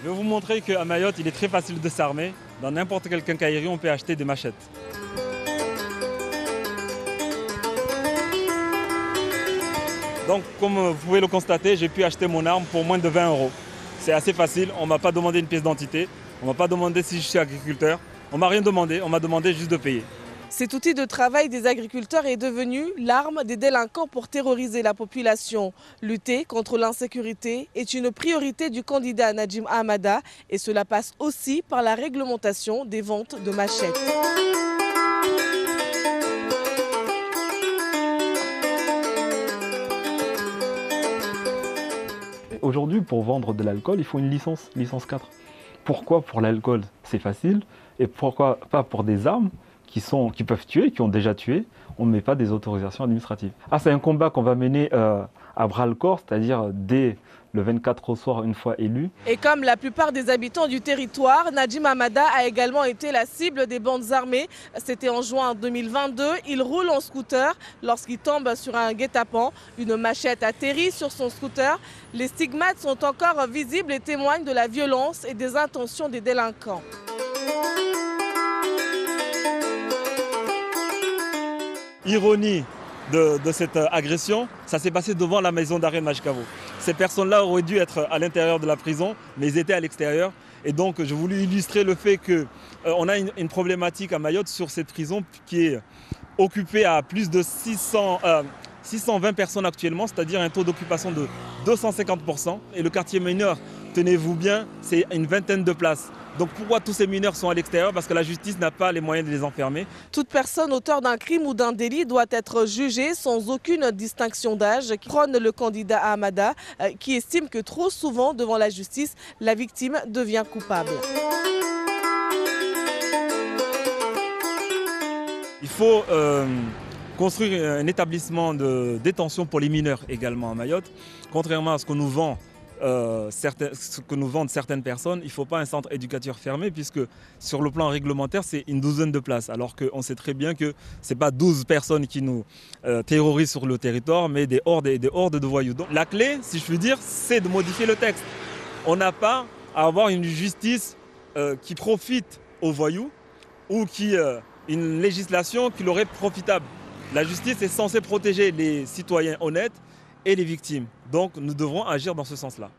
Je vais vous montrer qu'à Mayotte, il est très facile de s'armer. Dans n'importe quelle quincaillerie, on peut acheter des machettes. Donc, comme vous pouvez le constater, j'ai pu acheter mon arme pour moins de 20 €. C'est assez facile, on ne m'a pas demandé une pièce d'identité, on ne m'a pas demandé si je suis agriculteur, on ne m'a rien demandé, on m'a demandé juste de payer. Cet outil de travail des agriculteurs est devenu l'arme des délinquants pour terroriser la population. Lutter contre l'insécurité est une priorité du candidat Najim Hamada et cela passe aussi par la réglementation des ventes de machettes. Aujourd'hui, pour vendre de l'alcool, il faut une licence 4. Pourquoi pour l'alcool, c'est facile, et pourquoi pas pour des armes qui peuvent tuer, qui ont déjà tué, on ne met pas des autorisations administratives. C'est un combat qu'on va mener à bras-le-corps, c'est-à-dire dès le 24 au soir, une fois élu. Et comme la plupart des habitants du territoire, Najim Hamada a également été la cible des bandes armées. C'était en juin 2022. Il roule en scooter lorsqu'il tombe sur un guet-apens. Une machette atterrit sur son scooter. Les stigmates sont encore visibles et témoignent de la violence et des intentions des délinquants. Ironie de cette agression, ça s'est passé devant la maison d'arrêt de Majkavo. Ces personnes-là auraient dû être à l'intérieur de la prison, mais ils étaient à l'extérieur. Et donc, j'ai voulu illustrer le fait qu'on a une problématique à Mayotte sur cette prison qui est occupée à plus de 620 personnes actuellement, c'est-à-dire un taux d'occupation de 250%. Et le quartier mineur, tenez-vous bien, c'est une vingtaine de places. Donc pourquoi tous ces mineurs sont à l'extérieur? Parce que la justice n'a pas les moyens de les enfermer. Toute personne auteur d'un crime ou d'un délit doit être jugée sans aucune distinction d'âge, prône le candidat Hamada, qui estime que trop souvent devant la justice, la victime devient coupable. Il faut construire un établissement de détention pour les mineurs également à Mayotte. Contrairement à ce que nous vendent certaines personnes, il ne faut pas un centre éducatif fermé puisque sur le plan réglementaire, c'est une douzaine de places. Alors qu'on sait très bien que ce n'est pas 12 personnes qui nous terrorisent sur le territoire, mais des hordes et des hordes de voyous. Donc, la clé, si je puis dire, c'est de modifier le texte. On n'a pas à avoir une justice qui profite aux voyous ou une législation qui leur est profitable. La justice est censée protéger les citoyens honnêtes et les victimes. Donc nous devrons agir dans ce sens-là.